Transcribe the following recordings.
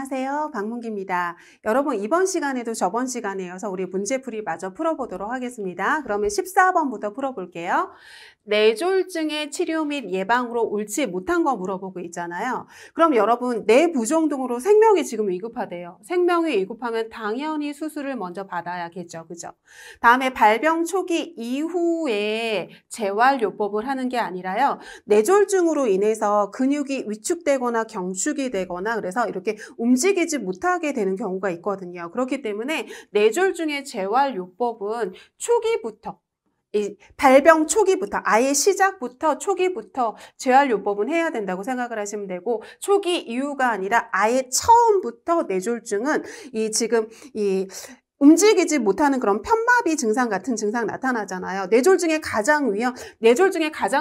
안녕하세요. 박문기입니다. 여러분 이번 시간에도 저번 시간에 이어서 우리 문제풀이 마저 풀어보도록 하겠습니다. 그러면 14번부터 풀어볼게요. 뇌졸중의 치료 및 예방으로 옳지 못한 거 물어보고 있잖아요. 그럼 여러분 뇌부종등으로 생명이 지금 위급하대요. 생명이 위급하면 당연히 수술을 먼저 받아야겠죠. 그죠? 다음에 발병 초기 이후에 재활요법을 하는 게 아니라요. 뇌졸중으로 인해서 근육이 위축되거나 경축이 되거나 그래서 이렇게 움직이지 못하게 되는 경우가 있거든요. 그렇기 때문에 뇌졸중의 재활요법은 초기부터 발병 초기부터 아예 시작부터 초기부터 재활요법은 해야 된다고 생각을 하시면 되고 초기 이후가 아니라 아예 처음부터 뇌졸중은 지금 움직이지 못하는 그런 편마비 증상 같은 증상 나타나잖아요. 뇌졸중의 가장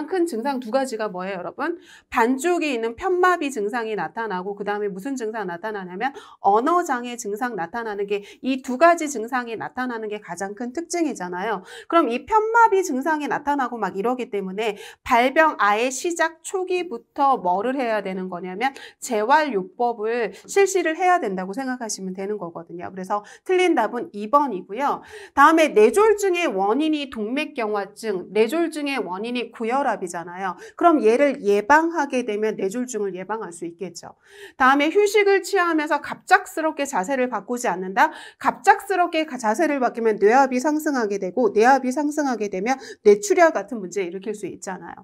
큰 증상 두 가지가 뭐예요, 여러분? 반쪽에 있는 편마비 증상이 나타나고 그 다음에 무슨 증상 나타나냐면 언어장애 증상 나타나는 게 이 두 가지 증상이 나타나는 게 가장 큰 특징이잖아요. 그럼 이 편마비 증상이 나타나고 막 이러기 때문에 발병 아예 시작 초기부터 뭐를 해야 되는 거냐면 재활요법을 실시를 해야 된다고 생각하시면 되는 거거든요. 그래서 틀린 답은 2번이고요. 다음에 뇌졸중의 원인이 동맥경화증, 뇌졸중의 원인이 고혈압이잖아요. 그럼 얘를 예방하게 되면 뇌졸중을 예방할 수 있겠죠. 다음에 휴식을 취하면서 갑작스럽게 자세를 바꾸지 않는다. 갑작스럽게 자세를 바꾸면 뇌압이 상승하게 되고 뇌압이 상승하게 되면 뇌출혈 같은 문제 일으킬 수 있잖아요.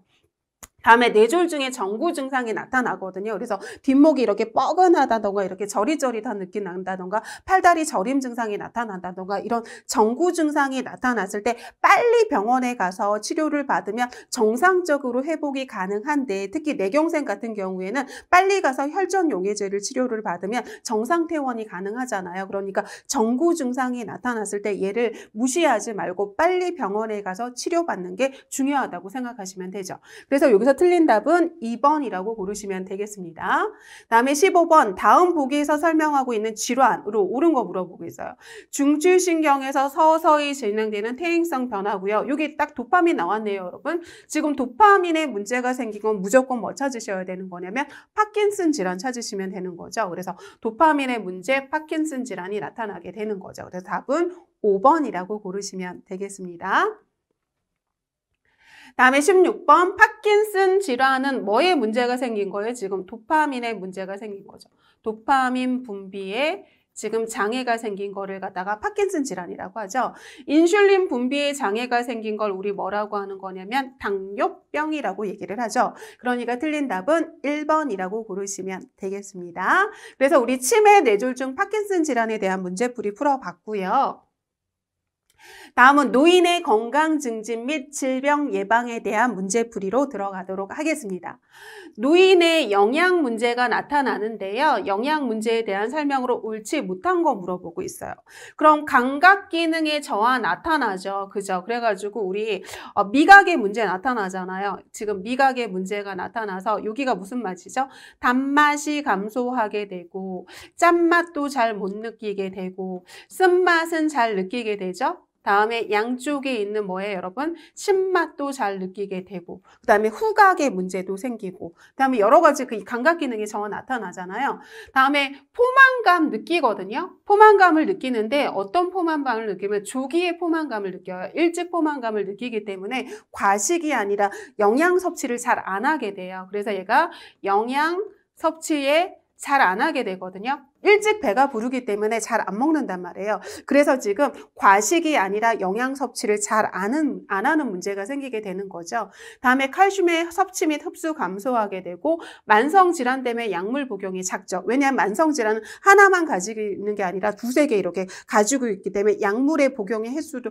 다음에 뇌졸중의 정구 증상이 나타나거든요. 그래서 뒷목이 이렇게 뻐근하다던가 이렇게 저릿저릿한 느낌 난다던가 팔다리 저림 증상이 나타난다던가 이런 정구 증상이 나타났을 때 빨리 병원에 가서 치료를 받으면 정상적으로 회복이 가능한데 특히 뇌경색 같은 경우에는 빨리 가서 혈전용해제를 치료를 받으면 정상 퇴원이 가능하잖아요. 그러니까 정구 증상이 나타났을 때 얘를 무시하지 말고 빨리 병원에 가서 치료받는 게 중요하다고 생각하시면 되죠. 그래서 여기서 틀린 답은 2번이라고 고르시면 되겠습니다. 다음에 15번 다음 보기에서 설명하고 있는 질환으로 옳은 거 물어보고 있어요. 중추신경에서 서서히 진행되는 퇴행성 변화고요. 여기 딱 도파민 나왔네요, 여러분. 지금 도파민에 문제가 생긴 건 무조건 뭐 찾으셔야 되는 거냐면 파킨슨 질환 찾으시면 되는 거죠. 그래서 도파민의 문제, 파킨슨 질환이 나타나게 되는 거죠. 그래서 답은 5번이라고 고르시면 되겠습니다. 다음에 16번 파킨슨 질환은 뭐에 문제가 생긴 거예요? 지금 도파민에 문제가 생긴 거죠. 도파민 분비에 지금 장애가 생긴 거를 갖다가 파킨슨 질환이라고 하죠. 인슐린 분비에 장애가 생긴 걸 우리 뭐라고 하는 거냐면 당뇨병이라고 얘기를 하죠. 그러니까 틀린 답은 1번이라고 고르시면 되겠습니다. 그래서 우리 치매, 뇌졸중, 파킨슨 질환에 대한 문제풀이 풀어봤고요. 다음은 노인의 건강 증진 및 질병 예방에 대한 문제풀이로 들어가도록 하겠습니다. 노인의 영양 문제가 나타나는데요. 영양 문제에 대한 설명으로 옳지 못한 거 물어보고 있어요. 그럼 감각 기능의 저하 나타나죠. 그죠? 그래가지고 우리 미각의 문제 나타나잖아요. 지금 미각의 문제가 나타나서 여기가 무슨 맛이죠? 단맛이 감소하게 되고 짠맛도 잘 못 느끼게 되고 쓴맛은 잘 느끼게 되죠. 다음에 양쪽에 있는 뭐예요, 여러분? 신맛도 잘 느끼게 되고 그 다음에 후각의 문제도 생기고 그 다음에 여러 가지 그 감각 기능이 저하 나타나잖아요. 다음에 포만감 느끼거든요. 포만감을 느끼는데 어떤 포만감을 느끼면 조기의 포만감을 느껴요. 일찍 포만감을 느끼기 때문에 과식이 아니라 영양 섭취를 잘 안 하게 돼요. 그래서 얘가 영양 섭취에 잘 안 하게 되거든요. 일찍 배가 부르기 때문에 잘 안 먹는단 말이에요. 그래서 지금 과식이 아니라 영양 섭취를 잘 안 하는 문제가 생기게 되는 거죠. 다음에 칼슘의 섭취 및 흡수 감소하게 되고 만성질환 때문에 약물 복용이 작죠. 왜냐하면 만성질환은 하나만 가지고 있는 게 아니라 두세 개 이렇게 가지고 있기 때문에 약물의 복용의 횟수도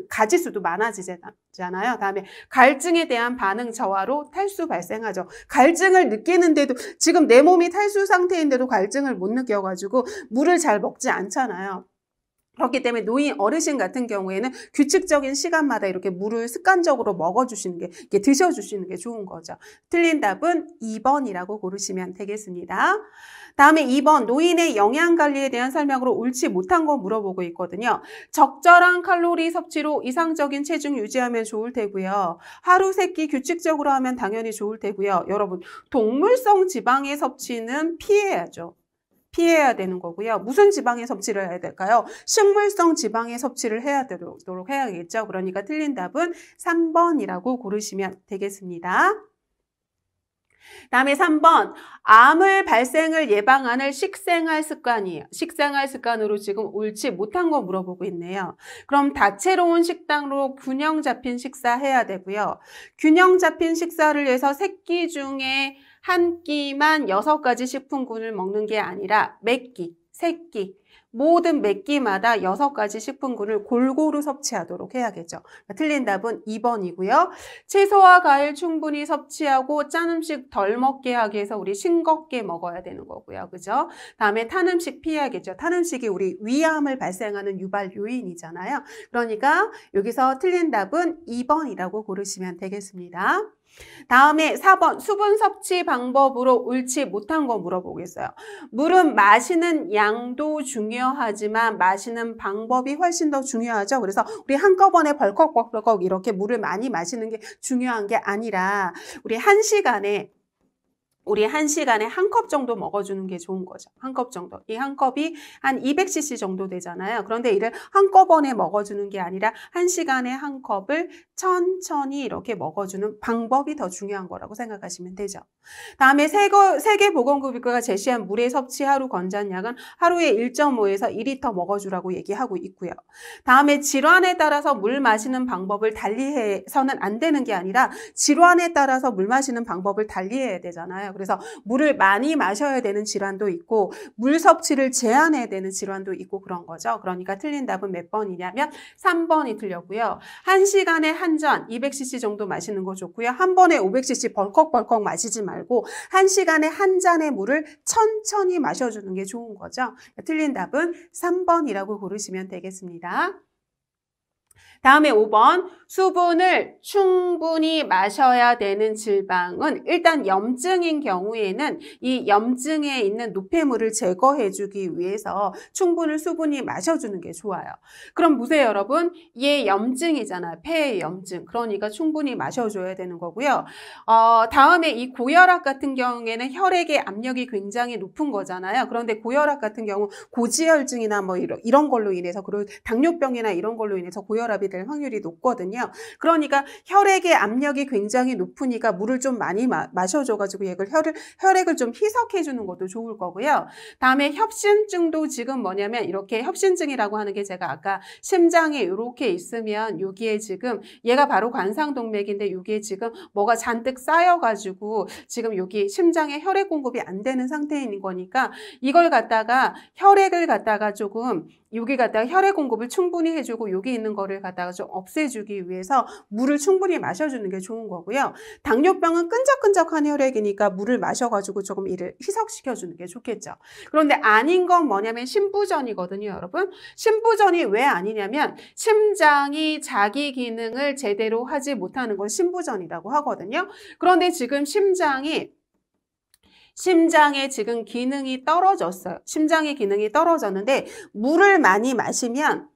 가지수도 많아지잖아요. 다음에 갈증에 대한 반응 저하로 탈수 발생하죠. 갈증을 느끼는데도 지금 내 몸이 탈수 상태인데도 갈증을 못 느껴 가지고 물을 잘 먹지 않잖아요. 그렇기 때문에 노인 어르신 같은 경우에는 규칙적인 시간마다 이렇게 물을 습관적으로 먹어주시는 게, 이렇게 드셔주시는 게 좋은 거죠. 틀린 답은 2번이라고 고르시면 되겠습니다. 다음에 2번 노인의 영양관리에 대한 설명으로 옳지 못한 거 물어보고 있거든요. 적절한 칼로리 섭취로 이상적인 체중 유지하면 좋을 테고요. 하루 3끼 규칙적으로 하면 당연히 좋을 테고요. 여러분 동물성 지방의 섭취는 피해야죠. 피해야 되는 거고요. 무슨 지방의 섭취를 해야 될까요? 식물성 지방의 섭취를 해야 되도록 해야겠죠. 그러니까 틀린 답은 3번이라고 고르시면 되겠습니다. 다음에 3번, 암을 발생을 예방하는 식생활 습관이에요. 식생활 습관으로 지금 옳지 못한 거 물어보고 있네요. 그럼 다채로운 식단으로 균형 잡힌 식사 해야 되고요. 균형 잡힌 식사를 위해서 3끼 중에 한 끼만 6가지 식품군을 먹는 게 아니라 몇 끼, 3끼, 모든 몇 끼마다 6가지 식품군을 골고루 섭취하도록 해야겠죠. 틀린 답은 2번이고요. 채소와 과일 충분히 섭취하고 짠 음식 덜 먹게 하기 위해서 우리 싱겁게 먹어야 되는 거고요. 그죠? 다음에 탄 음식 피해야겠죠. 탄 음식이 우리 위암을 발생하는 유발 요인이잖아요. 그러니까 여기서 틀린 답은 2번이라고 고르시면 되겠습니다. 다음에 4번 수분 섭취 방법으로 옳지 못한 거 물어보겠어요. 물은 마시는 양도 중요하지만 마시는 방법이 훨씬 더 중요하죠. 그래서 우리 한꺼번에 벌컥벌컥 이렇게 물을 많이 마시는 게 중요한 게 아니라 우리 1시간에 한 컵 정도 먹어주는 게 좋은 거죠. 한 컵 정도. 이 한 컵이 한 200cc 정도 되잖아요. 그런데 이를 한꺼번에 먹어주는 게 아니라 1시간에 한 컵을 천천히 이렇게 먹어주는 방법이 더 중요한 거라고 생각하시면 되죠. 다음에 세계보건기구가 제시한 물의 섭취 하루 권장량은 하루에 1.5에서 2리터 먹어주라고 얘기하고 있고요. 다음에 질환에 따라서 물 마시는 방법을 달리해서는 안 되는 게 아니라 질환에 따라서 물 마시는 방법을 달리해야 되잖아요. 그래서 물을 많이 마셔야 되는 질환도 있고 물 섭취를 제한해야 되는 질환도 있고 그런 거죠. 그러니까 틀린 답은 몇 번이냐면 3번이 틀렸고요. 1시간에 한 잔 200cc 정도 마시는 거 좋고요. 한 번에 500cc 벌컥벌컥 마시지 말고 1시간에 한 잔의 물을 천천히 마셔주는 게 좋은 거죠. 틀린 답은 3번이라고 고르시면 되겠습니다. 다음에 5번 수분을 충분히 마셔야 되는 질방은 일단 염증인 경우에는 이 염증에 있는 노폐물을 제거해주기 위해서 충분히 수분이 마셔주는 게 좋아요. 그럼 보세요 여러분. 얘 염증이잖아요. 폐의 염증. 그러니까 충분히 마셔줘야 되는 거고요. 다음에 이 고혈압 같은 경우에는 혈액의 압력이 굉장히 높은 거잖아요. 그런데 고혈압 같은 경우 고지혈증이나 뭐 이런 걸로 인해서 그리고 당뇨병이나 이런 걸로 인해서 고혈압이 될 확률이 높거든요. 그러니까 혈액의 압력이 굉장히 높으니까 물을 좀 많이 마셔줘가지고 혈액을 좀 희석해주는 것도 좋을 거고요. 다음에 협심증도 지금 뭐냐면 이렇게 협심증이라고 하는 게 제가 아까 심장에 이렇게 있으면 여기에 지금 얘가 바로 관상동맥인데 여기에 지금 뭐가 잔뜩 쌓여가지고 지금 여기 심장에 혈액 공급이 안 되는 상태인 거니까 이걸 갖다가 혈액을 갖다가 조금 여기 갖다가 혈액 공급을 충분히 해주고 여기 있는 거를 갖다가 좀 없애주기 위해서 물을 충분히 마셔주는 게 좋은 거고요. 당뇨병은 끈적끈적한 혈액이니까 물을 마셔가지고 조금 이를 희석시켜주는 게 좋겠죠. 그런데 아닌 건 뭐냐면 심부전이거든요, 여러분. 심부전이 왜 아니냐면 심장이 자기 기능을 제대로 하지 못하는 건 심부전이라고 하거든요. 그런데 지금 심장의 지금 기능이 떨어졌어요. 심장의 기능이 떨어졌는데 물을 많이 마시면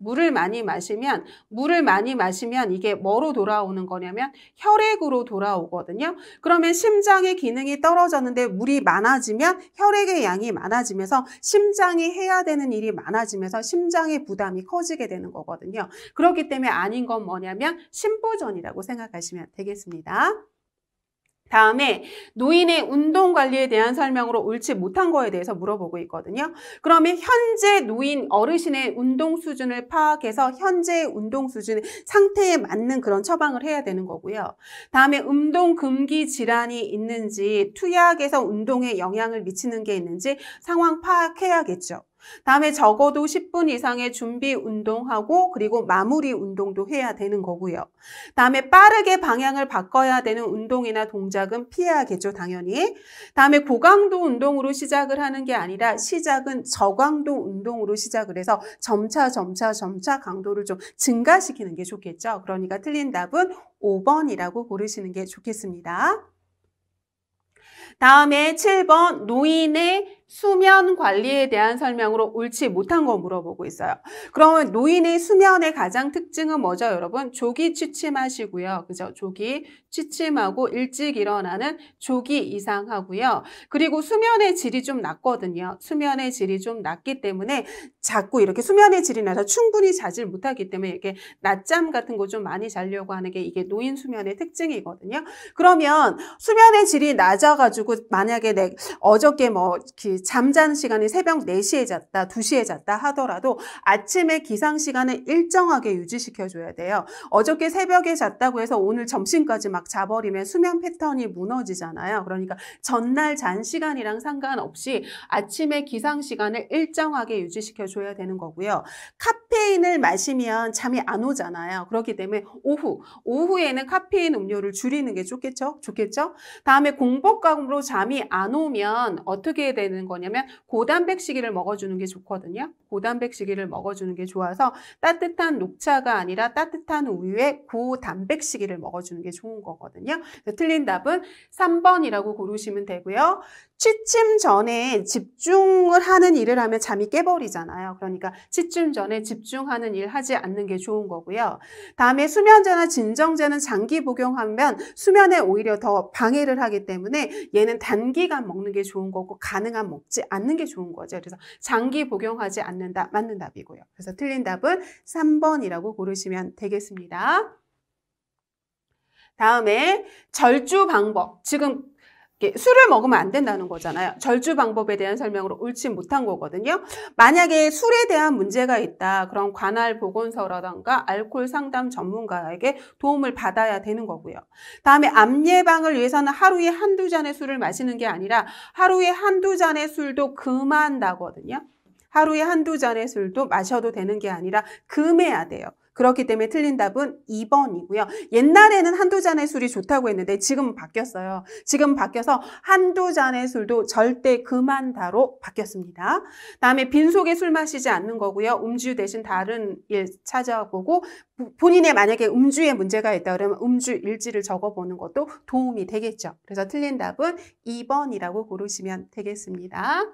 이게 뭐로 돌아오는 거냐면 혈액으로 돌아오거든요. 그러면 심장의 기능이 떨어졌는데 물이 많아지면 혈액의 양이 많아지면서 심장이 해야 되는 일이 많아지면서 심장의 부담이 커지게 되는 거거든요. 그렇기 때문에 아닌 건 뭐냐면 심부전이라고 생각하시면 되겠습니다. 다음에 노인의 운동 관리에 대한 설명으로 옳지 못한 거에 대해서 물어보고 있거든요. 그러면 현재 어르신의 운동 수준을 파악해서 현재의 운동 수준 상태에 맞는 그런 처방을 해야 되는 거고요. 다음에 운동 금기 질환이 있는지 투약에서 운동에 영향을 미치는 게 있는지 상황 파악해야겠죠. 다음에 적어도 10분 이상의 준비 운동하고 그리고 마무리 운동도 해야 되는 거고요. 다음에 빠르게 방향을 바꿔야 되는 운동이나 동작은 피해야겠죠, 당연히. 다음에 고강도 운동으로 시작을 하는 게 아니라 시작은 저강도 운동으로 시작을 해서 점차 강도를 좀 증가시키는 게 좋겠죠. 그러니까 틀린 답은 5번이라고 고르시는 게 좋겠습니다. 다음에 7번 노인의 수면 관리에 대한 설명으로 옳지 못한 거 물어보고 있어요. 그러면 노인의 수면의 가장 특징은 뭐죠, 여러분? 조기 취침하시고요. 그죠? 조기 취침하고 일찍 일어나는 조기 이상하고요. 그리고 수면의 질이 좀 낮거든요. 수면의 질이 좀 낮기 때문에 자꾸 이렇게 수면의 질이 낮아서 충분히 자질 못하기 때문에 이렇게 낮잠 같은 거 좀 많이 자려고 하는 게 이게 노인 수면의 특징이거든요. 그러면 수면의 질이 낮아가지고 만약에 어저께 잠자는 시간이 새벽 4시에 잤다, 2시에 잤다 하더라도 아침에 기상 시간을 일정하게 유지시켜줘야 돼요. 어저께 새벽에 잤다고 해서 오늘 점심까지 막 자버리면 수면 패턴이 무너지잖아요. 그러니까 전날 잔 시간이랑 상관없이 아침에 기상 시간을 일정하게 유지시켜줘야 되는 거고요. 카페인을 마시면 잠이 안 오잖아요. 그렇기 때문에 오후에는 카페인 음료를 줄이는 게 좋겠죠? 다음에 공복감으로 잠이 안 오면 어떻게 해야 되는 거냐면 고단백식이를 먹어주는 게 좋거든요. 고단백식이를 먹어주는 게 좋아서 따뜻한 녹차가 아니라 따뜻한 우유에 고단백식이를 먹어주는 게 좋은 거거든요. 틀린 답은 3번이라고 고르시면 되고요. 취침 전에 집중을 하는 일을 하면 잠이 깨버리잖아요. 그러니까 취침 전에 집중하는 일 하지 않는 게 좋은 거고요. 다음에 수면제나 진정제는 장기 복용하면 수면에 오히려 더 방해를 하기 때문에 얘는 단기간 먹는 게 좋은 거고 가능한 먹지 않는 게 좋은 거죠. 그래서 장기 복용하지 않는다, 맞는 답이고요. 그래서 틀린 답은 3번이라고 고르시면 되겠습니다. 다음에 절주 방법. 지금 술을 먹으면 안 된다는 거잖아요. 절주 방법에 대한 설명으로 옳지 못한 거거든요. 만약에 술에 대한 문제가 있다. 그럼 관할 보건소라던가 알코올 상담 전문가에게 도움을 받아야 되는 거고요. 다음에 암 예방을 위해서는 하루에 한두 잔의 술을 마시는 게 아니라 하루에 한두 잔의 술도 금한다거든요. 하루에 한두 잔의 술도 마셔도 되는 게 아니라 금해야 돼요. 그렇기 때문에 틀린 답은 2번이고요. 옛날에는 한두 잔의 술이 좋다고 했는데 지금은 바뀌었어요. 지금 바뀌어서 한두 잔의 술도 절대 금한다로 바뀌었습니다. 다음에 빈속에 술 마시지 않는 거고요. 음주 대신 다른 일 찾아보고 본인의 만약에 음주에 문제가 있다 그러면 음주 일지를 적어보는 것도 도움이 되겠죠. 그래서 틀린 답은 2번이라고 고르시면 되겠습니다.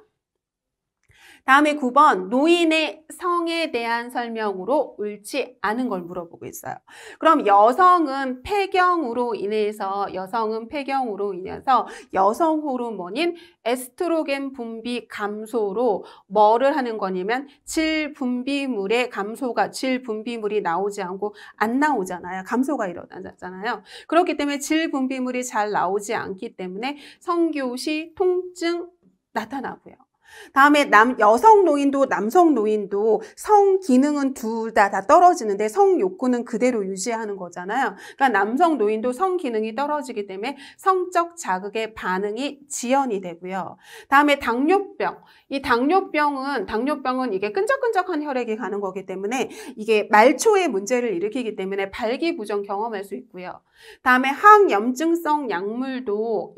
다음에 9번 노인의 성에 대한 설명으로 옳지 않은 걸 물어보고 있어요. 그럼 여성은 폐경으로 인해서 여성 호르몬인 에스트로겐 분비 감소로 뭐를 하는 거냐면 질분비물의 감소가 질분비물이 나오지 않고 안 나오잖아요. 감소가 일어나잖아요. 그렇기 때문에 질분비물이 잘 나오지 않기 때문에 성교시 통증 나타나고요. 다음에 여성 노인도 남성 노인도 성 기능은 둘 다 떨어지는데 성 욕구는 그대로 유지하는 거잖아요. 그러니까 남성 노인도 성 기능이 떨어지기 때문에 성적 자극의 반응이 지연이 되고요. 다음에 당뇨병. 이 당뇨병은 이게 끈적끈적한 혈액이 가는 거기 때문에 이게 말초의 문제를 일으키기 때문에 발기부전 경험할 수 있고요. 다음에 항염증성 약물도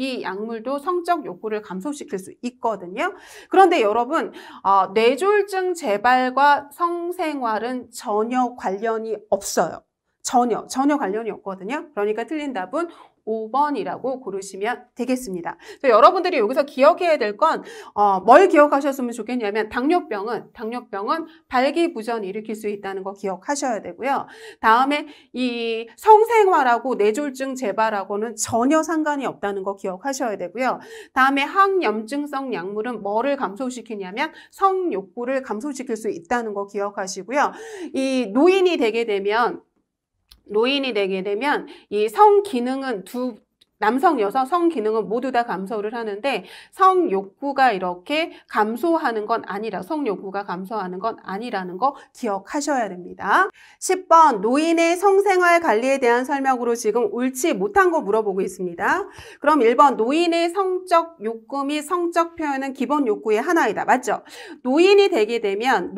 성적 욕구를 감소시킬 수 있거든요. 그런데 여러분 뇌졸중 재발과 성생활은 전혀 관련이 없어요. 전혀 관련이 없거든요. 그러니까 틀린 답은 5번이라고 고르시면 되겠습니다. 여러분들이 여기서 기억해야 될 건 뭘 기억하셨으면 좋겠냐면 당뇨병은 발기부전 일으킬 수 있다는 거 기억하셔야 되고요. 다음에 이 성생활하고 뇌졸중 재발하고는 전혀 상관이 없다는 거 기억하셔야 되고요. 다음에 항염증성 약물은 뭐를 감소시키냐면 성욕구를 감소시킬 수 있다는 거 기억하시고요. 이 노인이 되게 되면 이 성 기능은 남성, 여성 성 기능은 모두 다 감소를 하는데 성욕구가 이렇게 감소하는 건 아니라 성욕구가 감소하는 건 아니라는 거 기억하셔야 됩니다. 10번 노인의 성생활 관리에 대한 설명으로 지금 옳지 못한 거 물어보고 있습니다. 그럼 1번 노인의 성적 욕구 및 성적 표현은 기본 욕구의 하나이다. 맞죠? 노인이 되게 되면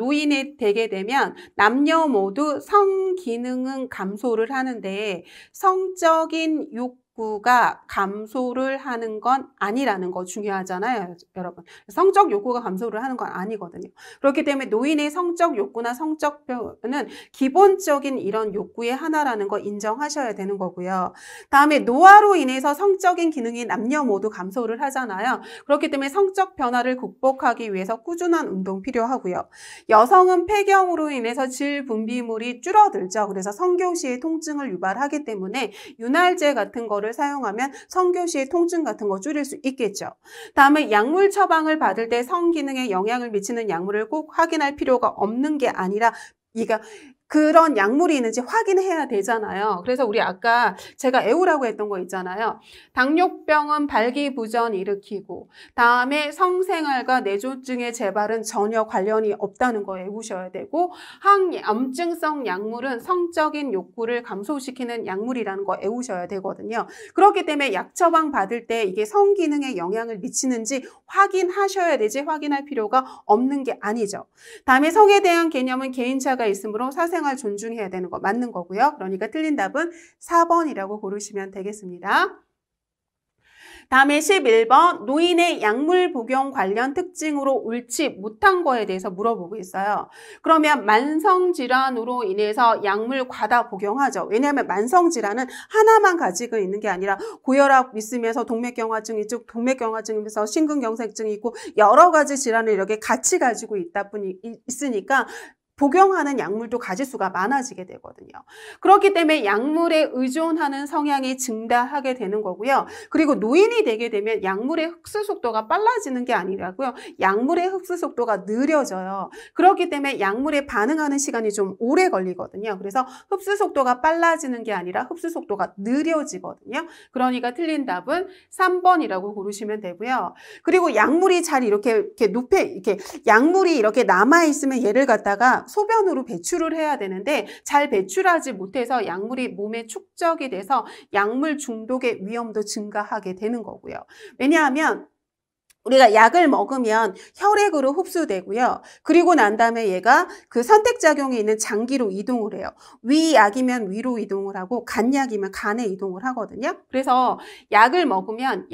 남녀 모두 성 기능은 감소를 하는데 성적인 욕구 욕구가 감소를 하는 건 아니라는 거 중요하잖아요, 여러분. 성적 욕구가 감소를 하는 건 아니거든요. 그렇기 때문에 노인의 성적 욕구나 성적 표현은 기본적인 이런 욕구의 하나라는 거 인정하셔야 되는 거고요. 다음에 노화로 인해서 성적인 기능이 남녀 모두 감소를 하잖아요. 그렇기 때문에 성적 변화를 극복하기 위해서 꾸준한 운동 필요하고요. 여성은 폐경으로 인해서 질 분비물이 줄어들죠. 그래서 성교시의 통증을 유발하기 때문에 윤활제 같은 거를 사용하면 성교시의 통증 같은 거 줄일 수 있겠죠. 다음에 약물 처방을 받을 때 성기능에 영향을 미치는 약물을 꼭 확인할 필요가 없는 게 아니라 그런 약물이 있는지 확인해야 되잖아요. 그래서 우리 아까 제가 애우라고 했던 거 있잖아요. 당뇨병은 발기부전 일으키고 다음에 성생활과 뇌졸중의 재발은 전혀 관련이 없다는 거 애우셔야 되고 항암증성 약물은 성적인 욕구를 감소시키는 약물이라는 거 애우셔야 되거든요. 그렇기 때문에 약 처방 받을 때 이게 성기능에 영향을 미치는지 확인하셔야 되지 확인할 필요가 없는 게 아니죠. 다음에 성에 대한 개념은 개인차가 있으므로 사생활 존중해야 되는 거 맞는 거고요. 그러니까 틀린 답은 4번이라고 고르시면 되겠습니다. 다음에 11번 노인의 약물 복용 관련 특징으로 옳지 못한 거에 대해서 물어보고 있어요. 그러면 만성질환으로 인해서 약물 과다 복용하죠. 왜냐하면 만성질환은 하나만 가지고 있는 게 아니라 고혈압 있으면서 동맥경화증이 있고 동맥경화증이면서 심근경색증이 있고 여러 가지 질환을 이렇게 같이 가지고 있으니까 복용하는 약물도 가질 수가 많아지게 되거든요. 그렇기 때문에 약물에 의존하는 성향이 증가하게 되는 거고요. 그리고 노인이 되게 되면 약물의 흡수 속도가 빨라지는 게 아니라고요. 약물의 흡수 속도가 느려져요. 그렇기 때문에 약물에 반응하는 시간이 좀 오래 걸리거든요. 그래서 흡수 속도가 빨라지는 게 아니라 흡수 속도가 느려지거든요. 그러니까 틀린 답은 3번이라고 고르시면 되고요. 그리고 약물이 잘 이렇게 약물이 이렇게 남아있으면 얘를 갖다가 소변으로 배출을 해야 되는데 잘 배출하지 못해서 약물이 몸에 축적이 돼서 약물 중독의 위험도 증가하게 되는 거고요. 왜냐하면 우리가 약을 먹으면 혈액으로 흡수되고요. 그리고 난 다음에 얘가 그 선택작용이 있는 장기로 이동을 해요. 위약이면 위로 이동을 하고 간약이면 간에 이동을 하거든요. 그래서 약을 먹으면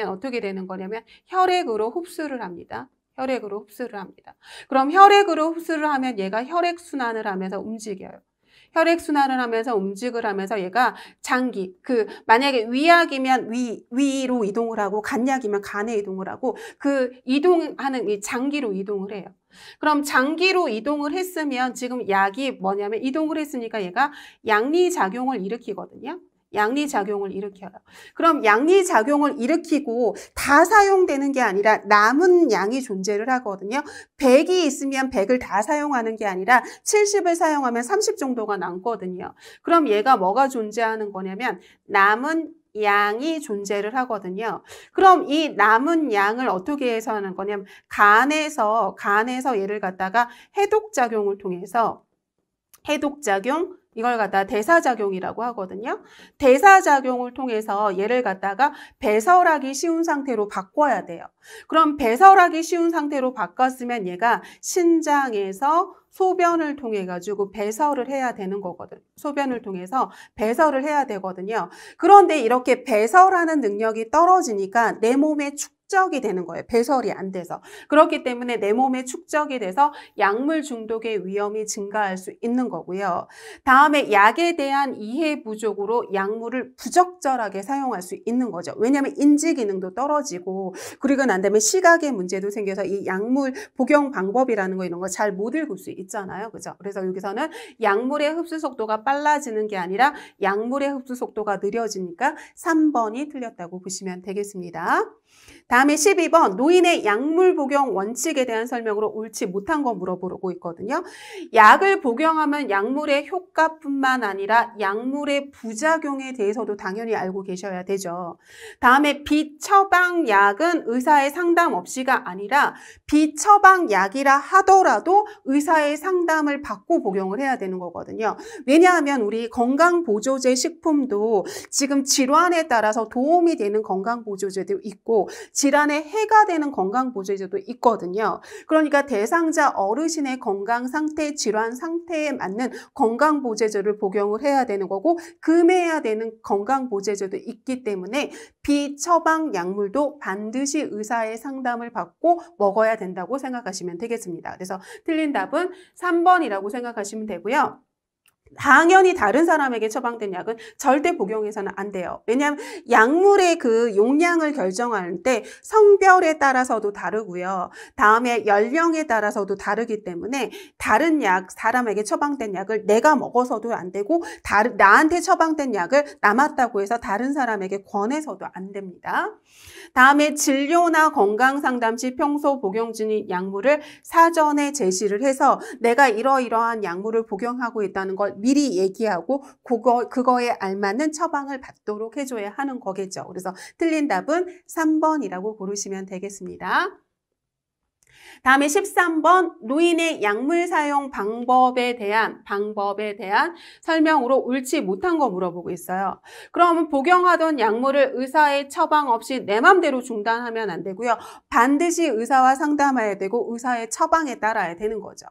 어떻게 되는 거냐면 혈액으로 흡수를 합니다. 혈액으로 흡수를 합니다. 그럼 혈액으로 흡수를 하면 얘가 혈액순환을 하면서 움직여요. 혈액순환을 하면서 움직을 하면서 얘가 장기, 만약에 위약이면 위로 이동을 하고 간약이면 간에 이동을 하고 그 이동하는 이 장기로 이동을 해요. 그럼 장기로 이동을 했으면 지금 약이 뭐냐면 이동을 했으니까 얘가 양리작용을 일으키거든요. 양리작용을 일으켜요. 그럼 양리작용을 일으키고 다 사용되는 게 아니라 남은 양이 존재를 하거든요. 100이 있으면 100을 다 사용하는 게 아니라 70을 사용하면 30 정도가 남거든요. 그럼 얘가 뭐가 존재하는 거냐면 남은 양이 존재를 하거든요. 그럼 이 남은 양을 어떻게 해서 하는 거냐면 간에서 얘를 갖다가 해독작용을 통해서 이걸 갖다가 대사작용이라고 하거든요. 대사작용을 통해서 얘를 갖다가 배설하기 쉬운 상태로 바꿔야 돼요. 그럼 배설하기 쉬운 상태로 바꿨으면 얘가 신장에서 소변을 통해 가지고 배설을 해야 되는 거거든. 소변을 통해서 배설을 해야 되거든요. 그런데 이렇게 배설하는 능력이 떨어지니까 내 몸에 축적이 되는 거예요. 배설이 안 돼서. 그렇기 때문에 내 몸에 축적이 돼서 약물 중독의 위험이 증가할 수 있는 거고요. 다음에 약에 대한 이해 부족으로 약물을 부적절하게 사용할 수 있는 거죠. 왜냐하면 인지 기능도 떨어지고 그리고 난 다음에 시각의 문제도 생겨서 이 약물 복용 방법이라는 거 이런 거 잘 못 읽을 수 있잖아요. 그죠? 그래서 여기서는 약물의 흡수 속도가 빨라지는 게 아니라 약물의 흡수 속도가 느려지니까 3번이 틀렸다고 보시면 되겠습니다. 다음에 12번 노인의 약물 복용 원칙에 대한 설명으로 옳지 못한 거 물어보고 있거든요. 약을 복용하면 약물의 효과뿐만 아니라 약물의 부작용에 대해서도 당연히 알고 계셔야 되죠. 다음에 비처방약은 의사의 상담 없이가 아니라 비처방약이라 하더라도 의사의 의사의 상담을 받고 복용을 해야 되는 거거든요. 왜냐하면 우리 건강보조제 식품도 지금 질환에 따라서 도움이 되는 건강보조제도 있고 질환에 해가 되는 건강보조제도 있거든요. 그러니까 대상자 어르신의 건강 상태, 질환 상태에 맞는 건강보조제를 복용을 해야 되는 거고 금해야 되는 건강보조제도 있기 때문에 비처방 약물도 반드시 의사의 상담을 받고 먹어야 된다고 생각하시면 되겠습니다. 그래서 틀린 답은 3번이라고 생각하시면 되고요. 당연히 다른 사람에게 처방된 약은 절대 복용해서는 안 돼요. 왜냐하면 약물의 그 용량을 결정할 때 성별에 따라서도 다르고요. 다음에 연령에 따라서도 다르기 때문에 다른 약, 사람에게 처방된 약을 내가 먹어서도 안 되고 나한테 처방된 약을 남았다고 해서 다른 사람에게 권해서도 안 됩니다. 다음에 진료나 건강상담 시 평소 복용 중인 약물을 사전에 제시를 해서 내가 이러이러한 약물을 복용하고 있다는 걸 미리 얘기하고 그거에 알맞는 처방을 받도록 해줘야 하는 거겠죠. 그래서 틀린 답은 3번이라고 고르시면 되겠습니다. 다음에 13번 노인의 약물 사용 방법에 대한 설명으로 옳지 못한 거 물어보고 있어요. 그럼 복용하던 약물을 의사의 처방 없이 내 맘대로 중단하면 안 되고요. 반드시 의사와 상담해야 되고 의사의 처방에 따라야 되는 거죠.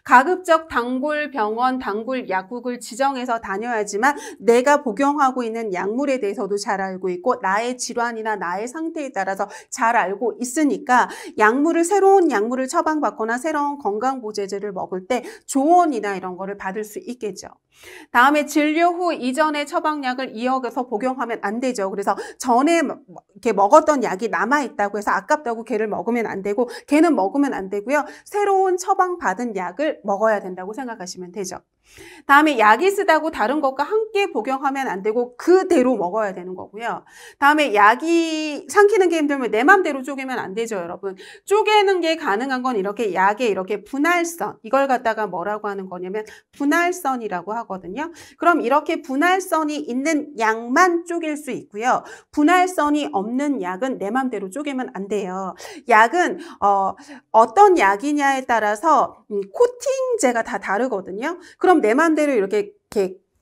가급적 단골 병원, 단골 약국을 지정해서 다녀야지만 내가 복용하고 있는 약물에 대해서도 잘 알고 있고 나의 질환이나 나의 상태에 따라서 잘 알고 있으니까 새로운 약물을 처방받거나 새로운 건강보조제를 먹을 때 조언이나 이런 거를 받을 수 있겠죠. 다음에 진료 후 이전의 처방약을 이어서 복용하면 안 되죠. 그래서 전에 이렇게 먹었던 약이 남아있다고 해서 아깝다고 걔를 먹으면 안 되고 걔는 먹으면 안 되고요. 새로운 처방받은 약을 먹어야 된다고 생각하시면 되죠. 다음에 약이 쓰다고 다른 것과 함께 복용하면 안 되고 그대로 먹어야 되는 거고요. 다음에 약이 삼키는 게 힘들면 내 맘대로 쪼개면 안 되죠, 여러분. 쪼개는 게 가능한 건 이렇게 약에 이렇게 분할선, 이걸 갖다가 뭐라고 하는 거냐면 분할선이라고 하거든요. 그럼 이렇게 분할선이 있는 약만 쪼갤 수 있고요. 분할선이 없는 약은 내 맘대로 쪼개면 안 돼요. 약은 어떤 약이냐에 따라서 코팅제가 다 다르거든요. 그럼 내 맘대로 이렇게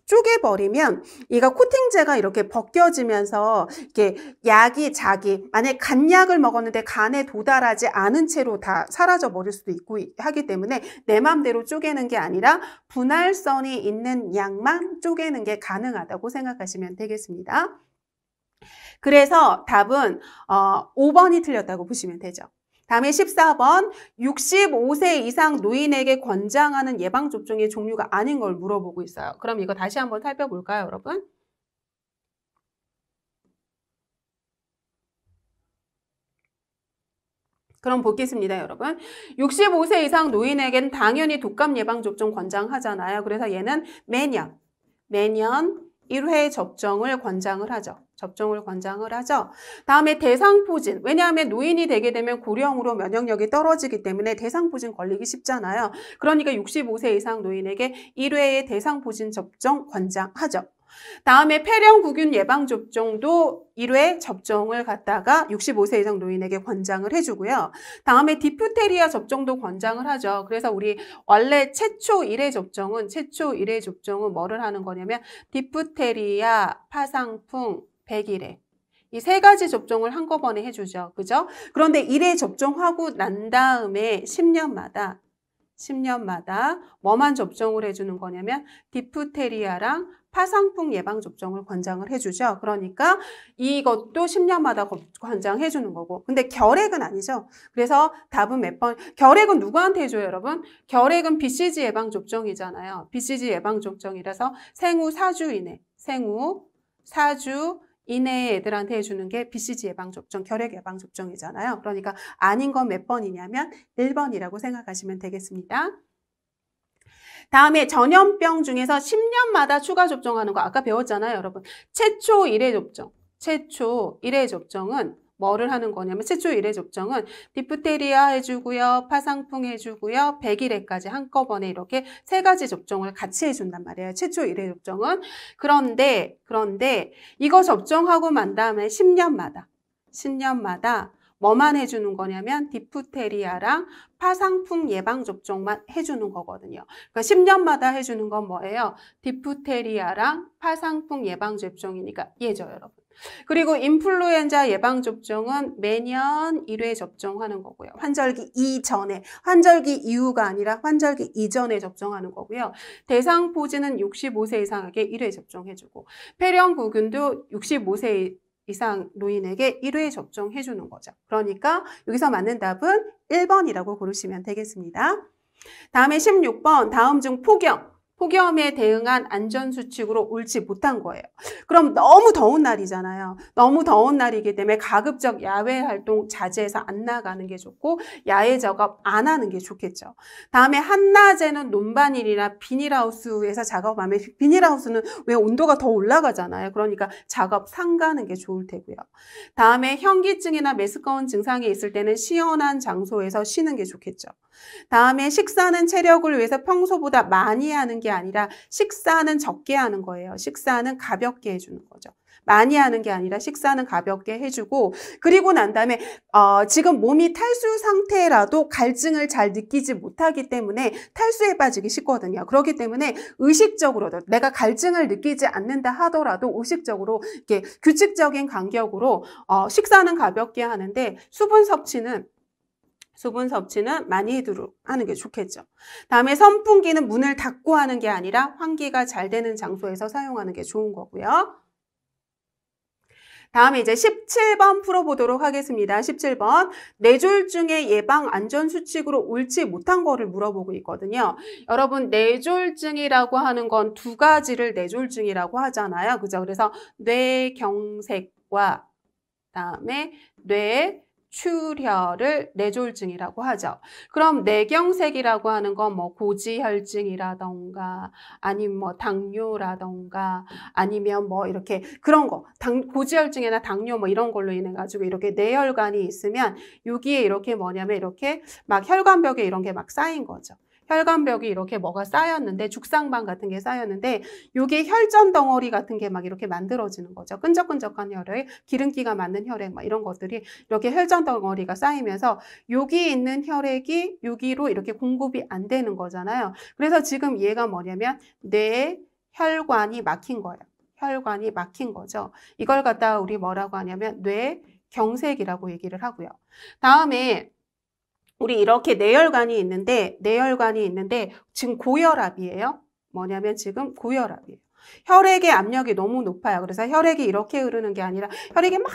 쪼개버리면 얘가 코팅제가 이렇게 벗겨지면서 이렇게 약이 만약에 간약을 먹었는데 간에 도달하지 않은 채로 다 사라져 버릴 수도 있고 하기 때문에 내 맘대로 쪼개는 게 아니라 분할선이 있는 약만 쪼개는 게 가능하다고 생각하시면 되겠습니다. 그래서 답은 5번이 틀렸다고 보시면 되죠. 다음에 14번 65세 이상 노인에게 권장하는 예방접종의 종류가 아닌 걸 물어보고 있어요. 그럼 이거 다시 한번 살펴볼까요, 여러분? 그럼 보겠습니다, 여러분. 65세 이상 노인에게는 당연히 독감 예방접종 권장하잖아요. 그래서 얘는 매년 1회 접종을 권장을 하죠. 다음에 대상포진. 왜냐하면 노인이 되게 되면 고령으로 면역력이 떨어지기 때문에 대상포진 걸리기 쉽잖아요. 그러니까 65세 이상 노인에게 1회의 대상포진 접종 권장하죠. 다음에 폐렴구균 예방접종도 1회 접종을 갖다가 65세 이상 노인에게 권장을 해주고요. 다음에 디프테리아 접종도 권장을 하죠. 그래서 우리 원래 최초 1회 접종은 뭐를 하는 거냐면 디프테리아, 파상풍, 백일해. 이 세 가지 접종을 한꺼번에 해주죠. 그죠? 그런데 1회 접종하고 난 다음에 10년마다 뭐만 접종을 해주는 거냐면 디프테리아랑 파상풍 예방접종을 권장을 해주죠. 그러니까 이것도 10년마다 권장해주는 거고. 근데 결핵은 아니죠. 그래서 답은 몇 번? 결핵은 누구한테 해줘요, 여러분? 결핵은 BCG 예방접종이잖아요. BCG 예방접종이라서 생후 4주 이내의 애들한테 해주는 게 BCG 예방접종, 결핵 예방접종이잖아요. 그러니까 아닌 건 몇 번이냐면 1번이라고 생각하시면 되겠습니다. 다음에 전염병 중에서 10년마다 추가 접종하는 거 아까 배웠잖아요, 여러분. 최초 1회 접종은 뭐를 하는 거냐면 최초 1회 접종은 디프테리아 해주고요, 파상풍 해주고요, 백일해까지 한꺼번에 이렇게 세 가지 접종을 같이 해준단 말이에요. 최초 1회 접종은. 그런데 이거 접종하고 만 다음에 10년마다 뭐만 해주는 거냐면 디프테리아랑 파상풍 예방접종만 해주는 거거든요. 그러니까 10년마다 해주는 건 뭐예요? 디프테리아랑 파상풍 예방접종이니까 얘죠, 여러분. 그리고 인플루엔자 예방접종은 매년 1회 접종하는 거고요. 환절기 이전에, 환절기 이후가 아니라 환절기 이전에 접종하는 거고요. 대상포진은 65세 이상에게 1회 접종해주고, 폐렴구균도 65세 이상 노인에게 1회 접종해주는 거죠. 그러니까 여기서 맞는 답은 1번이라고 고르시면 되겠습니다. 다음에 16번, 다음 중 폭염에 대응한 안전수칙으로 옳지 못한 거예요. 그럼 너무 더운 날이잖아요. 너무 더운 날이기 때문에 가급적 야외 활동 자제해서 안 나가는 게 좋고 야외 작업 안 하는 게 좋겠죠. 다음에 한낮에는 논바닐이나 비닐하우스에서 작업하면 비닐하우스는 왜 온도가 더 올라가잖아요. 그러니까 작업 삼가는 게 좋을 테고요. 다음에 현기증이나 메스꺼운 증상이 있을 때는 시원한 장소에서 쉬는 게 좋겠죠. 다음에 식사는 체력을 위해서 평소보다 많이 하는 게 아니라 식사는 적게 하는 거예요. 식사는 가볍게 해주는 거죠. 많이 하는 게 아니라 식사는 가볍게 해주고, 그리고 난 다음에 지금 몸이 탈수 상태라도 갈증을 잘 느끼지 못하기 때문에 탈수에 빠지기 쉽거든요. 그렇기 때문에 의식적으로도 내가 갈증을 느끼지 않는다 하더라도 의식적으로 이렇게 규칙적인 간격으로 식사는 가볍게 하는데 수분 섭취는 많이 하는 게 좋겠죠. 다음에 선풍기는 문을 닫고 하는 게 아니라 환기가 잘 되는 장소에서 사용하는 게 좋은 거고요. 다음에 이제 17번 풀어보도록 하겠습니다. 17번. 뇌졸중의 예방 안전수칙으로 옳지 못한 거를 물어보고 있거든요. 여러분, 뇌졸중이라고 하는 건 두 가지를 뇌졸중이라고 하잖아요. 그죠? 그래서 뇌경색과 그다음에 뇌출혈을 뇌졸중이라고 하죠. 그럼 뇌경색이라고 하는 건 뭐 고지혈증이라던가 아니면 뭐 당뇨라던가 아니면 뭐 이렇게 그런 거 고지혈증이나 당뇨 뭐 이런 걸로 인해 가지고 이렇게 뇌혈관이 있으면 여기에 이렇게 뭐냐면 이렇게 막 혈관벽에 이런 게 막 쌓인 거죠. 혈관벽이 이렇게 뭐가 쌓였는데 죽상방 같은 게 쌓였는데 이게 혈전 덩어리 같은 게 막 이렇게 만들어지는 거죠. 끈적끈적한 혈액, 기름기가 많은 혈액 막 이런 것들이 이렇게 혈전 덩어리가 쌓이면서 여기 있는 혈액이 여기로 이렇게 공급이 안 되는 거잖아요. 그래서 지금 얘가 뭐냐면 뇌 혈관이 막힌 거예요. 혈관이 막힌 거죠. 이걸 갖다가 우리 뭐라고 하냐면 뇌경색이라고 얘기를 하고요. 다음에 우리 이렇게 뇌혈관이 있는데 지금 고혈압이에요. 뭐냐면 지금 고혈압이에요. 혈액의 압력이 너무 높아요. 그래서 혈액이 이렇게 흐르는 게 아니라 혈액이 막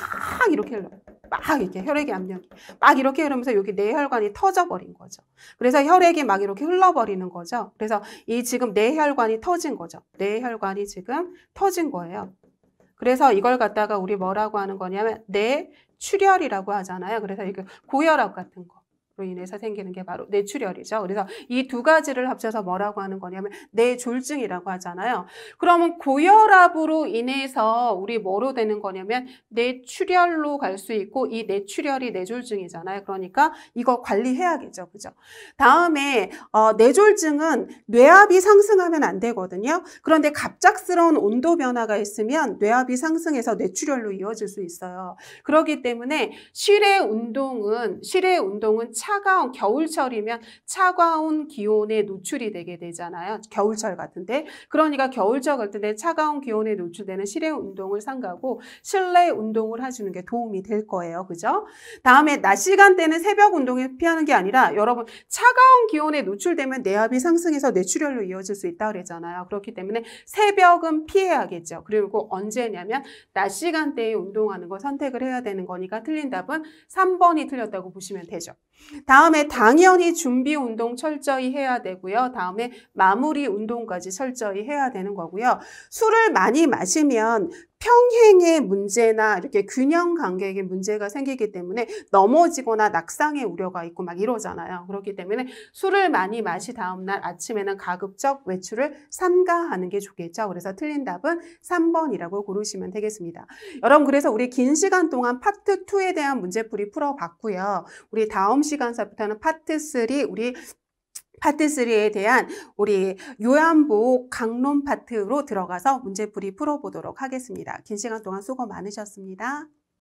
이렇게 흘러요. 막 이렇게 혈액의 압력이 막 이렇게 흐르면서 여기 뇌혈관이 터져버린 거죠. 그래서 혈액이 막 이렇게 흘러버리는 거죠. 그래서 이 지금 뇌혈관이 터진 거죠. 뇌혈관이 지금 터진 거예요. 그래서 이걸 갖다가 우리 뭐라고 하는 거냐면 뇌출혈이라고 하잖아요. 그래서 이게 고혈압 같은 거. 로 인해서 생기는 게 바로 뇌출혈이죠. 그래서 이 두 가지를 합쳐서 뭐라고 하는 거냐면 뇌졸중이라고 하잖아요. 그러면 고혈압으로 인해서 우리 뭐로 되는 거냐면 뇌출혈로 갈 수 있고 이 뇌출혈이 뇌졸중이잖아요. 그러니까 이거 관리해야겠죠. 그죠? 다음에 뇌졸중은 뇌압이 상승하면 안 되거든요. 그런데 갑작스러운 온도 변화가 있으면 뇌압이 상승해서 뇌출혈로 이어질 수 있어요. 그렇기 때문에 실외 운동은 차가운 겨울철이면 차가운 기온에 노출이 되게 되잖아요. 겨울철 같은데. 그러니까 겨울철 같은데 차가운 기온에 노출되는 실외 운동을 삼가고 실내 운동을 해주는 게 도움이 될 거예요. 그죠? 다음에 낮 시간대는 새벽 운동을 피하는 게 아니라 여러분 차가운 기온에 노출되면 뇌압이 상승해서 뇌출혈로 이어질 수 있다고 그랬잖아요. 그렇기 때문에 새벽은 피해야겠죠. 그리고 언제냐면 낮 시간대에 운동하는 걸 선택을 해야 되는 거니까 틀린 답은 3번이 틀렸다고 보시면 되죠. 다음에 당연히 준비 운동 철저히 해야 되고요. 다음에 마무리 운동까지 철저히 해야 되는 거고요. 술을 많이 마시면 평행의 문제나 이렇게 균형 간격의 문제가 생기기 때문에 넘어지거나 낙상의 우려가 있고 막 이러잖아요. 그렇기 때문에 술을 많이 마시 다음날 아침에는 가급적 외출을 삼가하는 게 좋겠죠. 그래서 틀린 답은 3번이라고 고르시면 되겠습니다. 여러분, 그래서 우리 긴 시간 동안 파트 2에 대한 문제풀이 풀어봤고요. 우리 다음 시간서부터는 파트 3, 파트 3에 대한 우리 요양보호 강론 파트로 들어가서 문제풀이 풀어보도록 하겠습니다. 긴 시간 동안 수고 많으셨습니다.